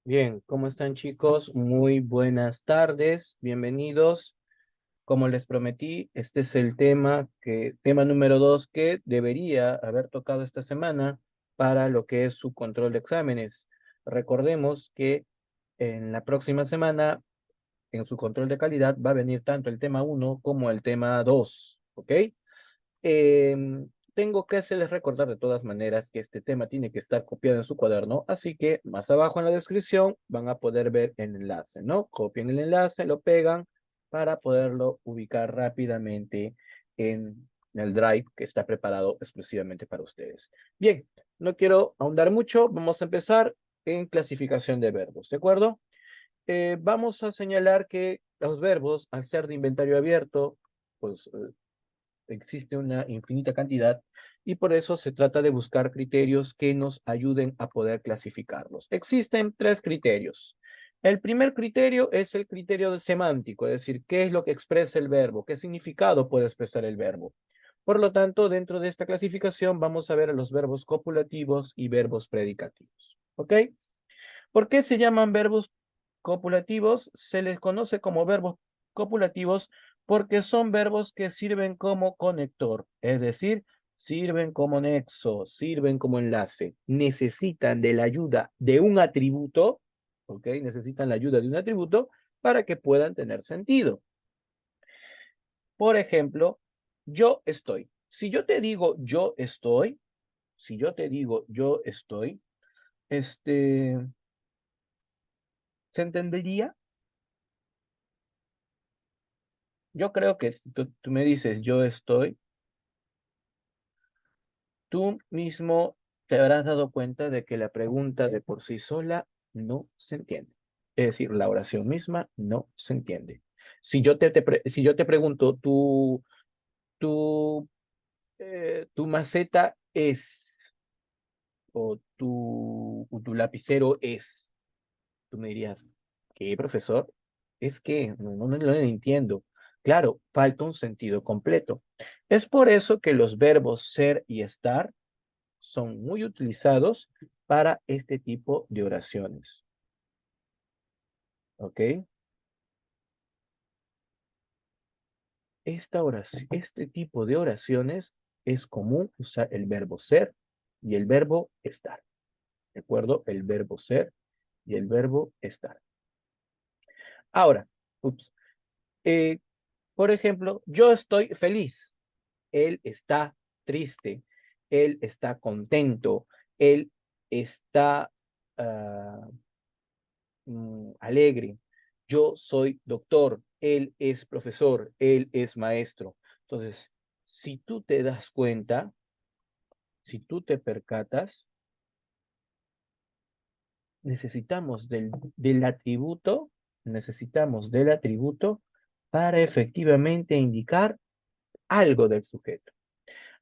Bien, ¿cómo están chicos? Muy buenas tardes, bienvenidos. Como les prometí, este es el tema número 2 que debería haber tocado esta semana para lo que es su control de exámenes. Recordemos que en la próxima semana, en su control de calidad, va a venir tanto el tema uno como el tema 2, ¿ok? Tengo que hacerles recordar de todas maneras que este tema tiene que estar copiado en su cuaderno, así que más abajo en la descripción van a poder ver el enlace, ¿no? Copian el enlace, lo pegan para poderlo ubicar rápidamente en el Drive que está preparado exclusivamente para ustedes. Bien, no quiero ahondar mucho, vamos a empezar en clasificación de verbos, ¿de acuerdo? Vamos a señalar que los verbos, al ser de inventario abierto, pues existe una infinita cantidad y por eso se trata de buscar criterios que nos ayuden a poder clasificarlos. Existen tres criterios. El primer criterio es el criterio de semántico, es decir, qué es lo que expresa el verbo, qué significado puede expresar el verbo. Por lo tanto, dentro de esta clasificación vamos a ver a los verbos copulativos y verbos predicativos. ¿Ok? ¿Por qué se llaman verbos copulativos? Se les conoce como verbos copulativos porque son verbos que sirven como conector, es decir, sirven como nexo, sirven como enlace. Necesitan de la ayuda de un atributo, ¿ok? Necesitan la ayuda de un atributo para que puedan tener sentido. Por ejemplo, yo estoy. Si yo te digo yo estoy, si yo te digo yo estoy, este, ¿se entendería? Yo creo que si tú me dices yo estoy, tú mismo te habrás dado cuenta de que la pregunta de por sí sola no se entiende. Es decir, la oración misma no se entiende. Si yo te pregunto, tu maceta es, o tu lapicero es, tú me dirías, ¿qué, profesor? Es que no lo entiendo. Claro, falta un sentido completo. Es por eso que los verbos ser y estar son muy utilizados para este tipo de oraciones. ¿Ok? Este tipo de oraciones es común usar el verbo ser y el verbo estar. ¿De acuerdo? El verbo ser y el verbo estar. Ahora, ups, eh, por ejemplo, yo estoy feliz. Él está triste. Él está contento. Él está ah, alegre. Yo soy doctor, él es profesor, él es maestro. Entonces, si tú te das cuenta, si tú te percatas, necesitamos del atributo, necesitamos del atributo para efectivamente indicar algo del sujeto.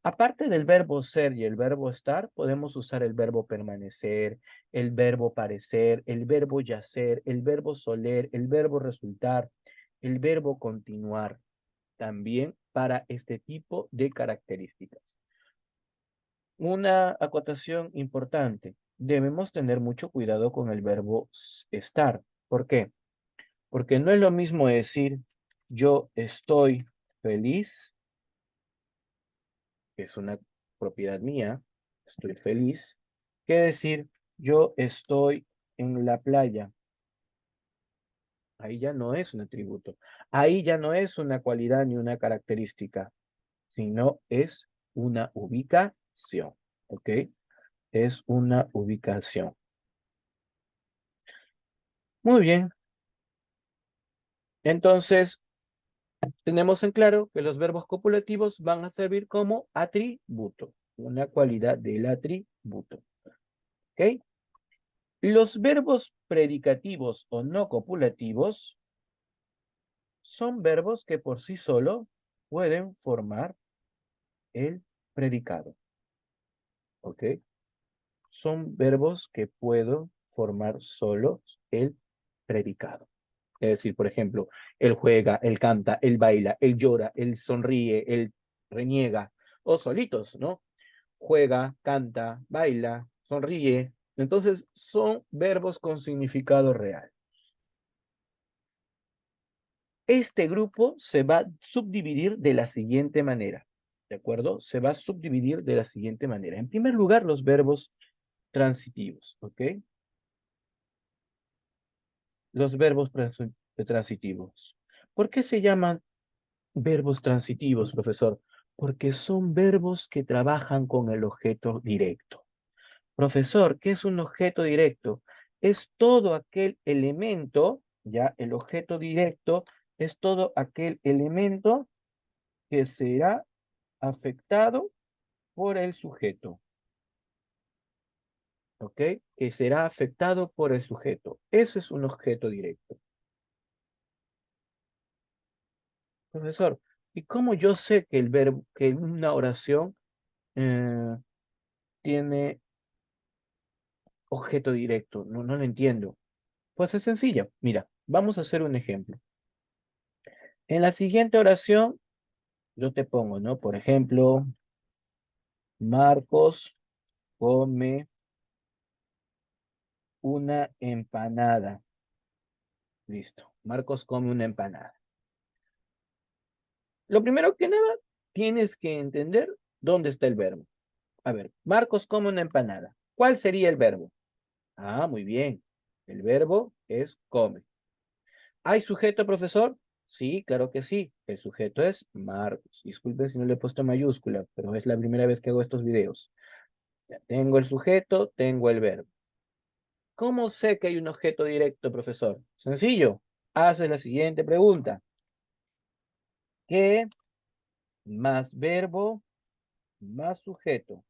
Aparte del verbo ser y el verbo estar, podemos usar el verbo permanecer, el verbo parecer, el verbo yacer, el verbo soler, el verbo resultar, el verbo continuar, también para este tipo de características. Una acotación importante. Debemos tener mucho cuidado con el verbo estar. ¿Por qué? Porque no es lo mismo decir yo estoy feliz, que es una propiedad mía, estoy feliz, que decir yo estoy en la playa. Ahí ya no es un atributo. Ahí ya no es una cualidad ni una característica, sino es una ubicación. ¿Ok? Es una ubicación. Muy bien. Entonces, tenemos en claro que los verbos copulativos van a servir como atributo, una cualidad del atributo. ¿Ok? Los verbos predicativos o no copulativos son verbos que por sí solo pueden formar el predicado. ¿Ok? Son verbos que puedo formar solo el predicado. Es decir, por ejemplo, él juega, él canta, él baila, él llora, él sonríe, él reniega, o solitos, ¿no? Juega, canta, baila, sonríe, Entonces, son verbos con significado real. Este grupo se va a subdividir de la siguiente manera. ¿De acuerdo? Se va a subdividir de la siguiente manera. En primer lugar, los verbos transitivos, ¿ok? Los verbos transitivos. ¿Por qué se llaman verbos transitivos, profesor? Porque son verbos que trabajan con el objeto directo. Profesor, ¿qué es un objeto directo? Es todo aquel elemento, ya el objeto directo es todo aquel elemento que será afectado por el sujeto, ¿ok? Que será afectado por el sujeto. Eso es un objeto directo. Profesor, ¿y cómo yo sé que el verbo, que una oración eh, tiene objeto directo? No, no lo entiendo. Pues es sencillo. Mira, vamos a hacer un ejemplo. En la siguiente oración, yo te pongo, ¿no? Por ejemplo, Marcos come una empanada. Listo. Marcos come una empanada. Lo primero que nada, tienes que entender dónde está el verbo. A ver, Marcos come una empanada. ¿Cuál sería el verbo? Ah, muy bien. El verbo es come. ¿Hay sujeto, profesor? Sí, claro que sí. El sujeto es Marcos. Disculpe si no le he puesto mayúscula, pero es la primera vez que hago estos videos. Ya tengo el sujeto, tengo el verbo. ¿Cómo sé que hay un objeto directo, profesor? Sencillo. Hace la siguiente pregunta. ¿Qué más verbo más sujeto?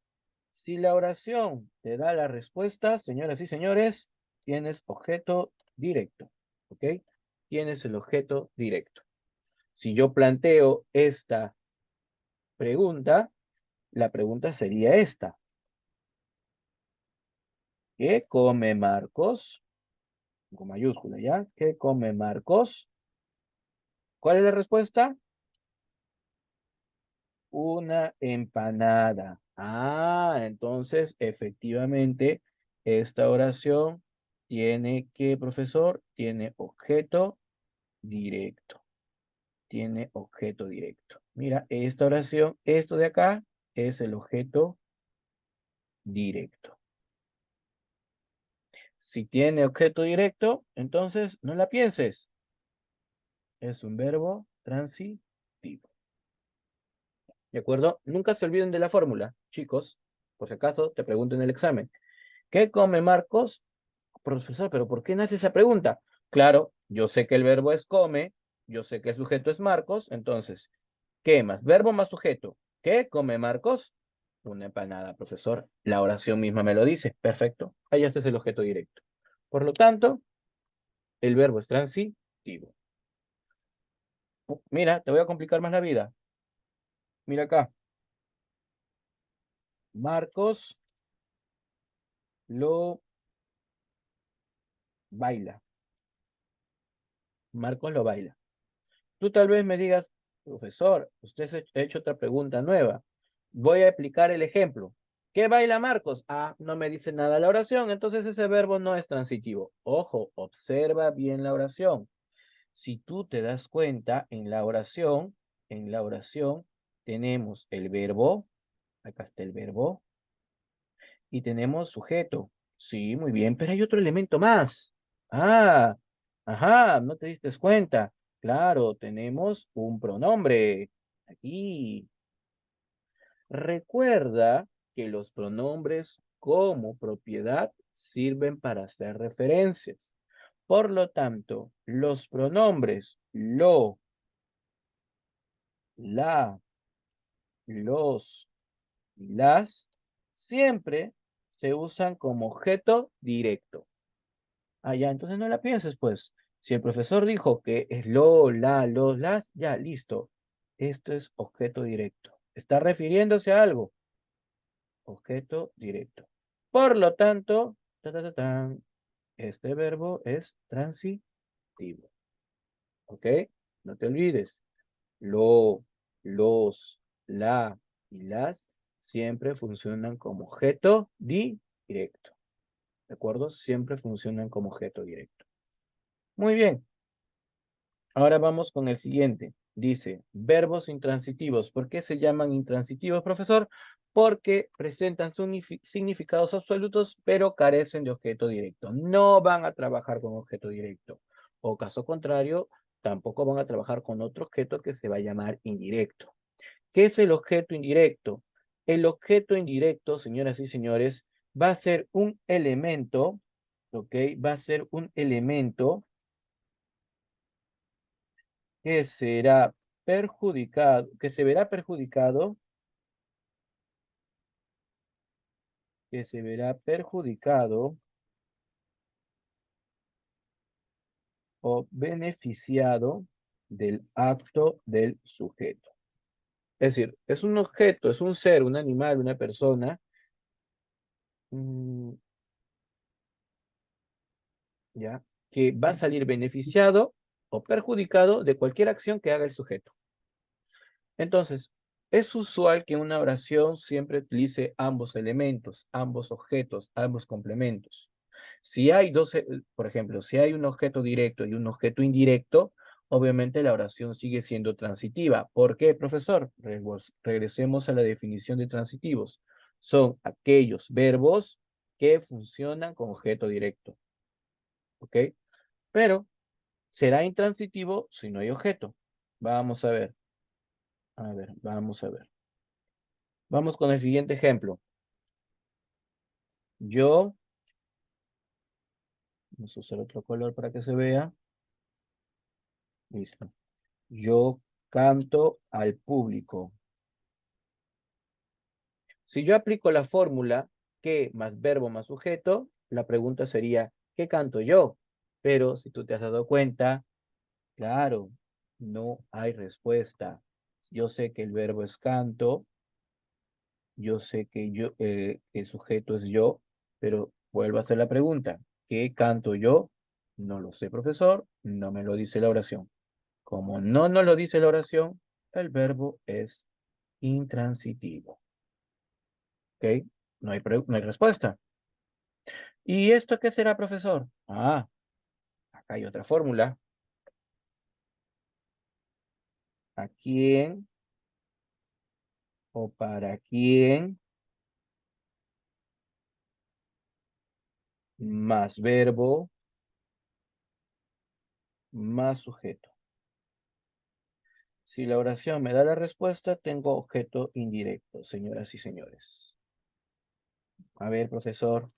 Si la oración te da la respuesta, señoras y señores, tienes objeto directo. ¿Ok? Tienes el objeto directo. Si yo planteo esta pregunta, la pregunta sería esta. ¿Qué come Marcos? Con mayúscula, ¿ya? ¿Qué come Marcos? ¿Cuál es la respuesta? Una empanada. Ah, entonces, efectivamente, esta oración tiene que, profesor, tiene objeto directo. Tiene objeto directo. Mira, esta oración, esto de acá, es el objeto directo. Si tiene objeto directo, entonces no la pienses. Es un verbo transitivo. ¿De acuerdo? Nunca se olviden de la fórmula, chicos. Por si acaso te pregunto en el examen. ¿Qué come Marcos? Profesor, ¿pero por qué nace esa pregunta? Claro, yo sé que el verbo es come, yo sé que el sujeto es Marcos, entonces, ¿qué más? Verbo más sujeto. ¿Qué come Marcos? Una empanada, profesor. La oración misma me lo dice. Perfecto. Ahí este es el objeto directo. Por lo tanto, el verbo es transitivo. Mira, te voy a complicar más la vida. Mira acá. Marcos lo baila. Marcos lo baila. Tú tal vez me digas, profesor, usted ha hecho otra pregunta nueva. Voy a explicar el ejemplo. ¿Qué baila Marcos? Ah, no me dice nada la oración, entonces ese verbo no es transitivo. Ojo, observa bien la oración. Si tú te das cuenta, en la oración tenemos el verbo, acá está el verbo, y tenemos sujeto. Sí, muy bien, pero hay otro elemento más. Ah, ajá, no te diste cuenta. Claro, tenemos un pronombre. Aquí. Recuerda que los pronombres como propiedad sirven para hacer referencias. Por lo tanto, los pronombres lo, la, los y las siempre se usan como objeto directo. Ah, ya, entonces no la pienses, pues. Si el profesor dijo que es lo, la, los, las, ya, listo. Esto es objeto directo. ¿Está refiriéndose a algo? Objeto directo. Por lo tanto, ta, ta, ta, tan, este verbo es transitivo. ¿Ok? No te olvides. Lo, los, la y las siempre funcionan como objeto directo. ¿De acuerdo? Siempre funcionan como objeto directo. Muy bien. Ahora vamos con el siguiente. Dice, verbos intransitivos. ¿Por qué se llaman intransitivos, profesor? Porque presentan significados absolutos, pero carecen de objeto directo. No van a trabajar con objeto directo. O caso contrario, tampoco van a trabajar con otro objeto que se va a llamar indirecto. ¿Qué es el objeto indirecto? El objeto indirecto, señoras y señores, va a ser un elemento, ¿ok? Va a ser un elemento que será perjudicado, que se verá perjudicado, que se verá perjudicado o beneficiado del acto del sujeto. Es decir, es un objeto, es un ser, un animal, una persona, mm, ¿ya? Que va a salir beneficiado o perjudicado de cualquier acción que haga el sujeto. Entonces, es usual que una oración siempre utilice ambos elementos, ambos objetos, ambos complementos. Si hay dos, por ejemplo, si hay un objeto directo y un objeto indirecto, obviamente la oración sigue siendo transitiva. ¿Por qué, profesor? Regresemos a la definición de transitivos. Son aquellos verbos que funcionan con objeto directo. ¿Ok? Pero será intransitivo si no hay objeto. Vamos a ver. A ver, vamos a ver. Vamos con el siguiente ejemplo. Yo, vamos a usar otro color para que se vea. Listo. Yo canto al público. Si yo aplico la fórmula que más verbo más sujeto, la pregunta sería, ¿qué canto yo? Pero si tú te has dado cuenta, claro, no hay respuesta. Yo sé que el verbo es canto, yo sé que el sujeto es yo, pero vuelvo a hacer la pregunta, ¿qué canto yo? No lo sé, profesor, no me lo dice la oración. Como no nos lo dice la oración, el verbo es intransitivo. ¿Ok? No hay respuesta. ¿Y esto qué será, profesor? Ah, acá hay otra fórmula. ¿A quién o para quién más verbo más sujeto? Si la oración me da la respuesta, tengo objeto indirecto, señoras y señores. A ver, profesor,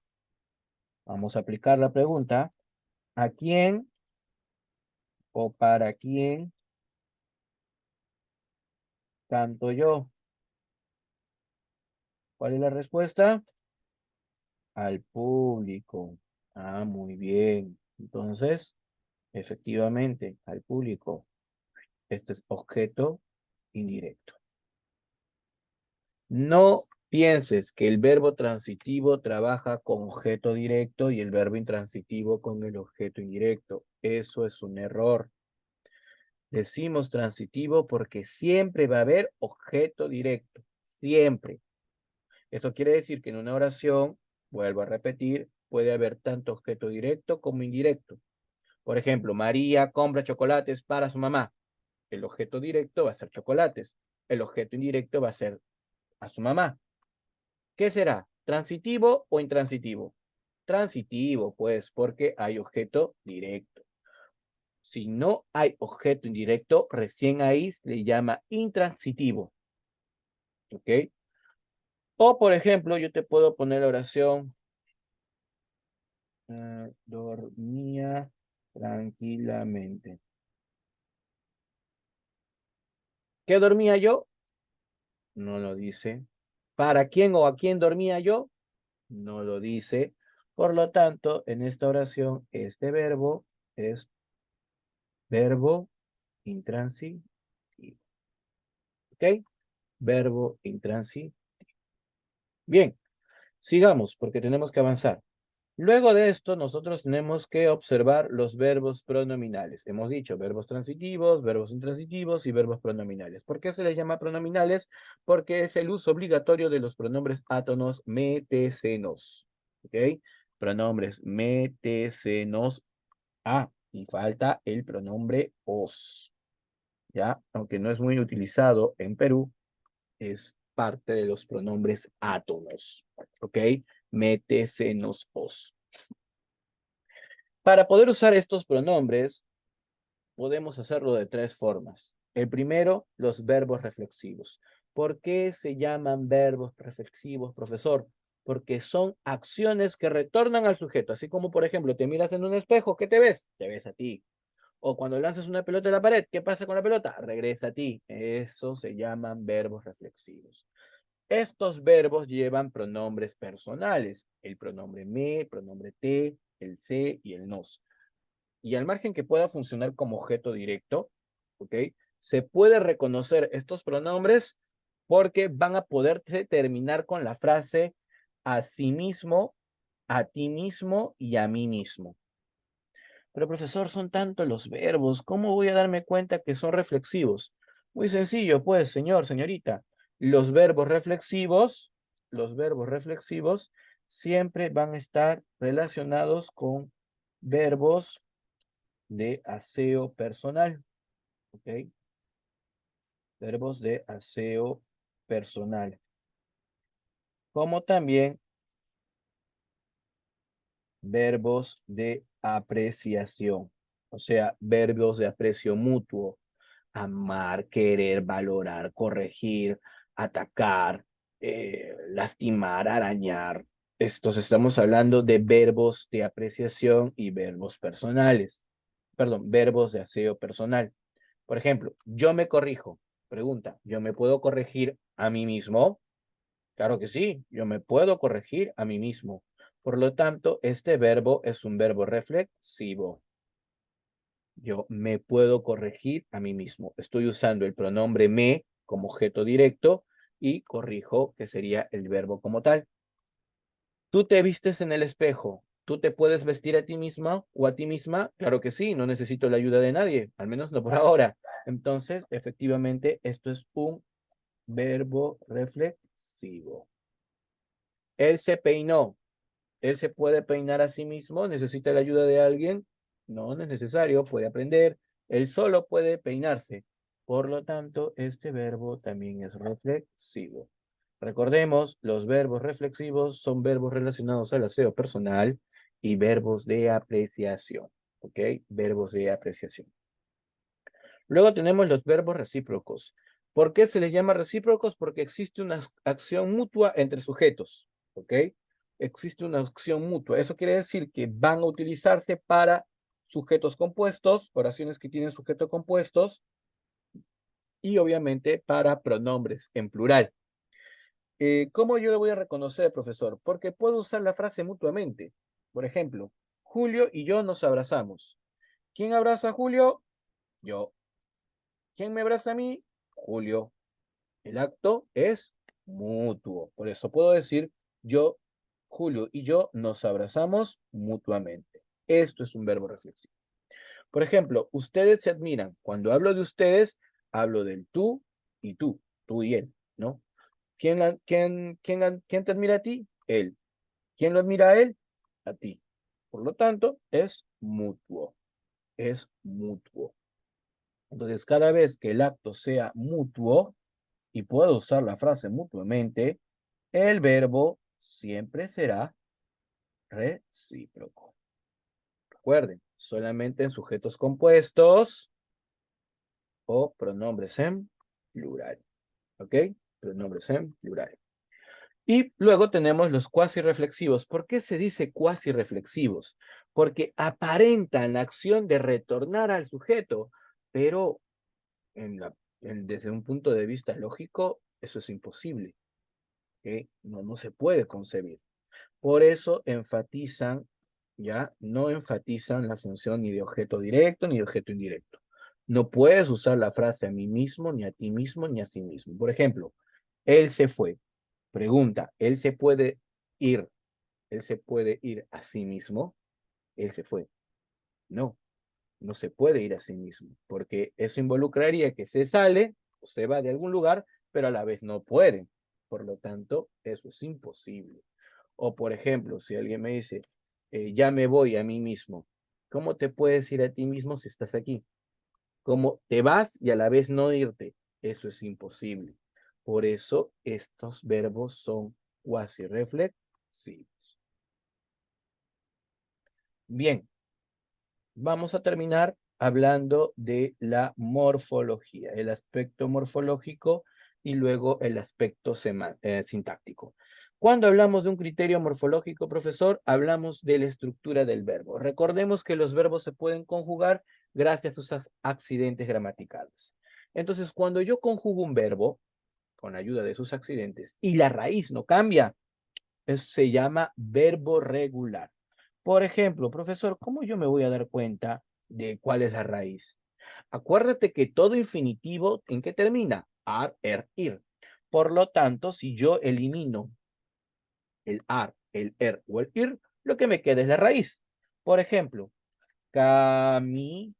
vamos a aplicar la pregunta. ¿A quién o para quién canto yo? ¿Cuál es la respuesta? Al público. Ah, muy bien. Entonces, efectivamente, al público. Este es objeto indirecto. No pienses que el verbo transitivo trabaja con objeto directo y el verbo intransitivo con el objeto indirecto. Eso es un error. Decimos transitivo porque siempre va a haber objeto directo. Siempre. Esto quiere decir que en una oración, vuelvo a repetir, puede haber tanto objeto directo como indirecto. Por ejemplo, María compra chocolates para su mamá. El objeto directo va a ser chocolates. El objeto indirecto va a ser a su mamá. ¿Qué será? ¿Transitivo o intransitivo? Transitivo, pues, porque hay objeto directo. Si no hay objeto indirecto, recién ahí se le llama intransitivo. ¿Ok? O, por ejemplo, yo te puedo poner la oración, dormía tranquilamente. ¿Qué dormía yo? No lo dice. ¿Para quién o a quién dormía yo? No lo dice. Por lo tanto, en esta oración, este verbo es verbo intransitivo. ¿Ok? Verbo intransitivo. Bien, sigamos porque tenemos que avanzar. Luego de esto, nosotros tenemos que observar los verbos pronominales. Hemos dicho verbos transitivos, verbos intransitivos y verbos pronominales. ¿Por qué se les llama pronominales? Porque es el uso obligatorio de los pronombres átonos metecenos. ¿Ok? pronombres me, te, se, nos. Ah, y falta el pronombre os. ¿Ya? Aunque no es muy utilizado en Perú, es parte de los pronombres átonos. ¿Ok? Me, te, se, nos, os. Para poder usar estos pronombres, podemos hacerlo de tres formas. El primero, los verbos reflexivos. ¿Por qué se llaman verbos reflexivos, profesor? Porque son acciones que retornan al sujeto. Así como, por ejemplo, te miras en un espejo, ¿qué te ves? Te ves a ti. O cuando lanzas una pelota a la pared, ¿qué pasa con la pelota? Regresa a ti. Eso se llaman verbos reflexivos. Estos verbos llevan pronombres personales. El pronombre me, el pronombre te, el se y el nos. Y al margen que pueda funcionar como objeto directo, ¿ok? Se puede reconocer estos pronombres porque van a poder terminar con la frase a sí mismo, a ti mismo y a mí mismo. Pero profesor, son tantos los verbos, ¿cómo voy a darme cuenta que son reflexivos? Muy sencillo, pues, señor, señorita. Los verbos reflexivos siempre van a estar relacionados con verbos de aseo personal, ¿ok? Verbos de aseo personal, como también verbos de apreciación, o sea, verbos de aprecio mutuo, amar, querer, valorar, corregir, atacar, lastimar, arañar. Estos estamos hablando de verbos de apreciación y verbos personales, perdón, verbos de aseo personal. Por ejemplo, yo me corrijo. Pregunta, ¿yo me puedo corregir a mí mismo? Claro que sí, yo me puedo corregir a mí mismo. Por lo tanto, este verbo es un verbo reflexivo. Yo me puedo corregir a mí mismo. Estoy usando el pronombre me como objeto directo y corrijo, que sería el verbo como tal. ¿Tú te vistes en el espejo? ¿Tú te puedes vestir a ti misma o a ti misma? Claro que sí, no necesito la ayuda de nadie, al menos no por ahora. Entonces, efectivamente, esto es un verbo reflexivo. Él se peinó. ¿Él se puede peinar a sí mismo? ¿Necesita la ayuda de alguien? No, no es necesario, puede aprender. Él solo puede peinarse. Por lo tanto, este verbo también es reflexivo. Recordemos, los verbos reflexivos son verbos relacionados al aseo personal y verbos de apreciación. ¿Ok? Verbos de apreciación. Luego tenemos los verbos recíprocos. ¿Por qué se les llama recíprocos? Porque existe una acción mutua entre sujetos. ¿Ok? Existe una acción mutua. Eso quiere decir que van a utilizarse para sujetos compuestos, oraciones que tienen sujetos compuestos, y obviamente para pronombres en plural. ¿Cómo yo lo voy a reconocer, profesor? Porque puedo usar la frase mutuamente. Por ejemplo, Julio y yo nos abrazamos. ¿Quién abraza a Julio? Yo. ¿Quién me abraza a mí? Julio. El acto es mutuo. Por eso puedo decir yo, Julio y yo nos abrazamos mutuamente. Esto es un verbo reflexivo. Por ejemplo, ustedes se admiran. Cuando hablo de ustedes, hablo del tú y tú y él, ¿no? ¿Quién te admira a ti? Él. ¿Quién lo admira a él? A ti. Por lo tanto, es mutuo. Es mutuo. Entonces, cada vez que el acto sea mutuo, y puedo usar la frase mutuamente, el verbo siempre será recíproco. Recuerden, solamente en sujetos compuestos o pronombres en plural. ¿Ok? Pronombres en plural. Y luego tenemos los cuasi reflexivos. ¿Por qué se dice cuasi reflexivos? Porque aparentan la acción de retornar al sujeto, pero desde un punto de vista lógico, eso es imposible. ¿Ok? No se puede concebir. Por eso enfatizan, ya, no enfatizan la función ni de objeto directo ni de objeto indirecto. No puedes usar la frase a mí mismo, ni a ti mismo, ni a sí mismo. Por ejemplo, él se fue. Pregunta, ir? ¿Él se puede ir a sí mismo? Él se fue. No, no se puede ir a sí mismo, porque eso involucraría que se sale o se va de algún lugar, pero a la vez no puede. Por lo tanto, eso es imposible. O por ejemplo, si alguien me dice, ya me voy a mí mismo. ¿Cómo te puedes ir a ti mismo si estás aquí? ¿Cómo te vas y a la vez no irte? Eso es imposible. Por eso estos verbos son cuasi reflexivos. Bien, vamos a terminar hablando de la morfología, el aspecto morfológico y luego el aspecto sintáctico. Cuando hablamos de un criterio morfológico, profesor, hablamos de la estructura del verbo. Recordemos que los verbos se pueden conjugar gracias a sus accidentes gramaticales. Entonces, cuando yo conjugo un verbo con ayuda de sus accidentes y la raíz no cambia, eso se llama verbo regular. Por ejemplo, profesor, ¿cómo yo me voy a dar cuenta de cuál es la raíz? Acuérdate que todo infinitivo, ¿en qué termina? Ar, ir. Por lo tanto, si yo elimino el ar, el o el ir, lo que me queda es la raíz. Por ejemplo, caminar.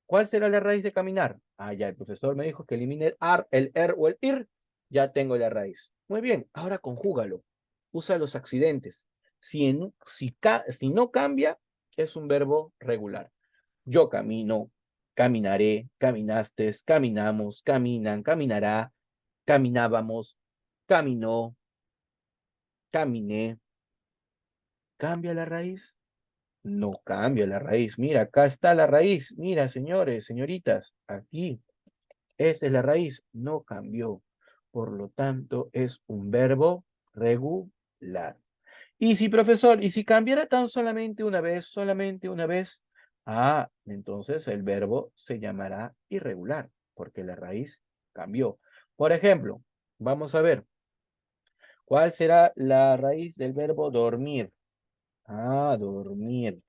¿Cuál será la raíz de caminar? Ah, ya el profesor me dijo que elimine el ar, el o el ir. Ya tengo la raíz. Muy bien, ahora conjúgalo. Usa los accidentes. Si no cambia, es un verbo regular. Yo camino, caminaré, caminaste, caminamos, caminan, caminará, caminábamos, caminó, caminé. ¿Cambia la raíz? No cambia la raíz. Mira, acá está la raíz. Mira, señores, señoritas, aquí. Esta es la raíz, no cambió. Por lo tanto, es un verbo regular. Y si, profesor, y si cambiara tan solamente una vez, entonces el verbo se llamará irregular, porque la raíz cambió. Por ejemplo, vamos a ver, ¿cuál será la raíz del verbo dormir? Dormir.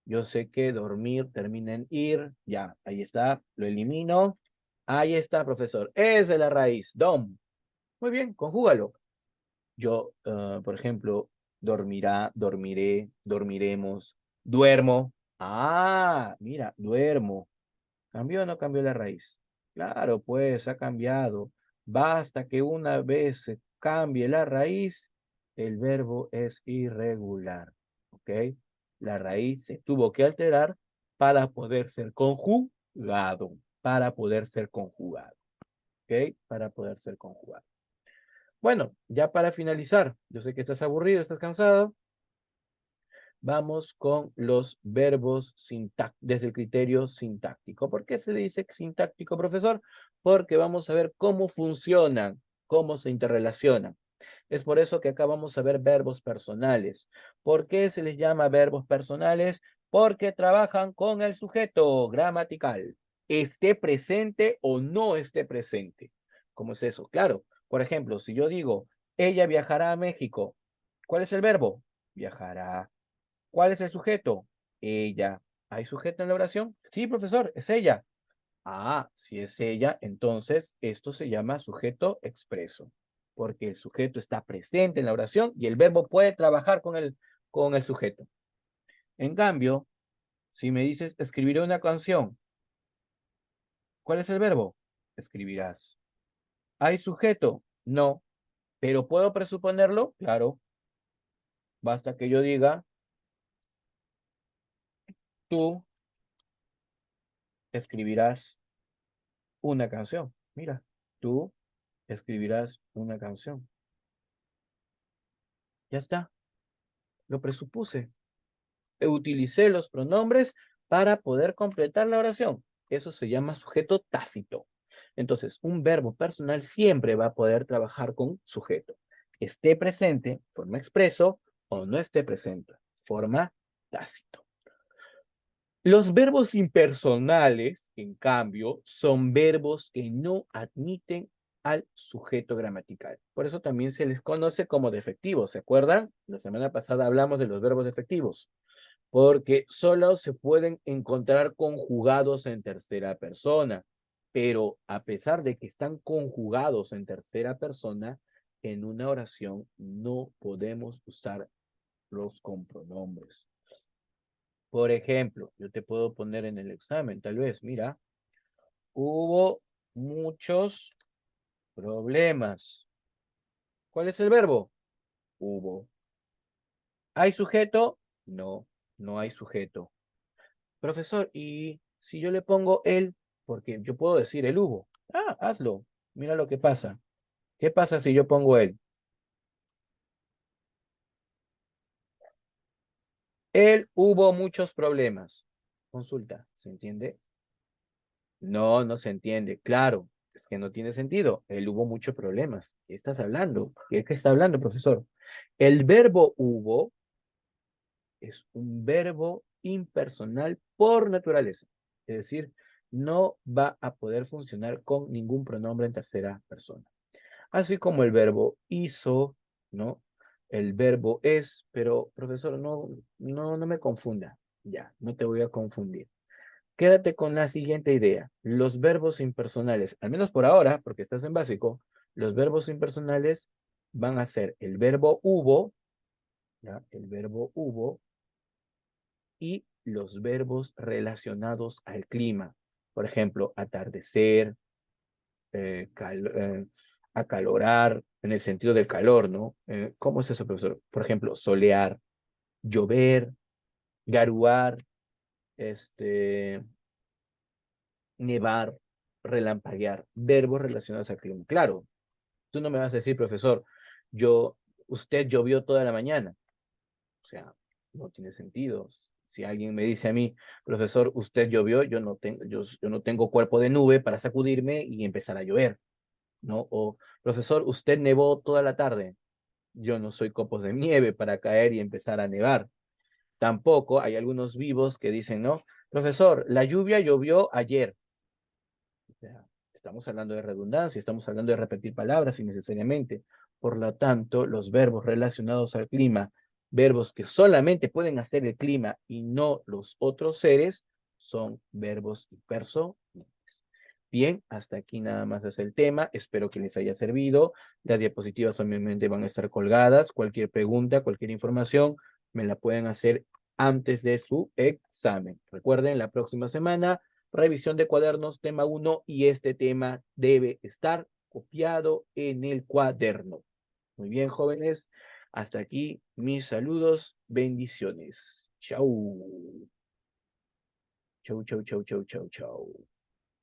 Yo sé que dormir termina en ir. Ya, ahí está. Lo elimino. Ahí está, profesor. Esa es la raíz. Dom. Muy bien, conjúgalo. Yo, por ejemplo, dormirá, dormiré, dormiremos, duermo. Mira, duermo. ¿Cambió o no cambió la raíz? Claro, pues ha cambiado. Basta que una vez se cambie la raíz, el verbo es irregular. ¿Ok? La raíz se tuvo que alterar para poder ser conjugado. Para poder ser conjugado. ¿Ok? Para poder ser conjugado. Bueno, ya para finalizar, yo sé que estás aburrido, estás cansado. Vamos con los verbos desde el criterio sintáctico. ¿Por qué se dice sintáctico, profesor? Porque vamos a ver cómo funcionan, cómo se interrelacionan. Es por eso que acá vamos a ver verbos personales. ¿Por qué se les llama verbos personales? Porque trabajan con el sujeto gramatical, esté presente o no esté presente. ¿Cómo es eso? Claro, por ejemplo, si yo digo, ella viajará a México, ¿cuál es el verbo? Viajará. ¿Cuál es el sujeto? Ella. ¿Hay sujeto en la oración? Sí, profesor, es ella. Si es ella, entonces esto se llama sujeto expreso, porque el sujeto está presente en la oración y el verbo puede trabajar con el sujeto. En cambio, si me dices escribiré una canción, ¿cuál es el verbo? Escribirás. ¿Hay sujeto? No, pero ¿puedo presuponerlo? Claro, basta que yo diga, tú escribirás una canción. Mira, tú escribirás una canción. Ya está, lo presupuse. Utilicé los pronombres para poder completar la oración. Eso se llama sujeto tácito. Entonces, un verbo personal siempre va a poder trabajar con sujeto. Esté presente, forma expreso, o no esté presente, forma tácito. Los verbos impersonales, en cambio, son verbos que no admiten al sujeto gramatical. Por eso también se les conoce como defectivos. ¿Se acuerdan? La semana pasada hablamos de los verbos defectivos, porque solo se pueden encontrar conjugados en tercera persona, pero a pesar de que están conjugados en tercera persona, en una oración no podemos usar los compronombres. Por ejemplo, yo te puedo poner en el examen, tal vez, mira, hubo muchos problemas. ¿Cuál es el verbo? hubo. ¿Hay sujeto? No, no hay sujeto. Profesor, ¿y si yo le pongo él? Porque yo puedo decir el hubo. Ah, hazlo. Mira lo que pasa. ¿Qué pasa si yo pongo él? Él hubo muchos problemas. Consulta, ¿se entiende? No, no se entiende. Claro, es que no tiene sentido. Él hubo muchos problemas. ¿Qué estás hablando? ¿Qué está hablando, profesor? El verbo hubo es un verbo impersonal por naturaleza. Es decir, no va a poder funcionar con ningún pronombre en tercera persona. Así como el verbo hizo, ¿no? El verbo es, pero profesor, no me confunda. Ya, no te voy a confundir. Quédate con la siguiente idea. Los verbos impersonales, al menos por ahora, porque estás en básico, los verbos impersonales van a ser el verbo hubo, ¿ya? El verbo hubo y los verbos relacionados al clima. Por ejemplo, atardecer, acalorar, en el sentido del calor, ¿no? ¿Cómo es eso, profesor? Por ejemplo, solear, llover, garuar, este, nevar, relampaguear, verbos relacionados al clima. Claro, tú no me vas a decir, profesor, yo, usted llovió toda la mañana. O sea, no tiene sentido. Si alguien me dice a mí, profesor, usted llovió, yo no tengo cuerpo de nube para sacudirme y empezar a llover, ¿no? O, profesor, usted nevó toda la tarde. Yo no soy copos de nieve para caer y empezar a nevar. Tampoco hay algunos vivos que dicen, ¿no? Profesor, la lluvia llovió ayer. O sea, estamos hablando de redundancia, estamos hablando de repetir palabras innecesariamente. Por lo tanto, los verbos relacionados al clima, verbos que solamente pueden hacer el clima y no los otros seres, son verbos impersonales. Bien, hasta aquí nada más es el tema. Espero que les haya servido. Las diapositivas obviamente van a estar colgadas. Cualquier pregunta, cualquier información, me la pueden hacer antes de su examen. Recuerden, la próxima semana revisión de cuadernos, tema 1, y este tema debe estar copiado en el cuaderno. Muy bien, jóvenes. Hasta aquí mis saludos. Bendiciones. Chau. Chau, chau, chau, chau, chau, chau.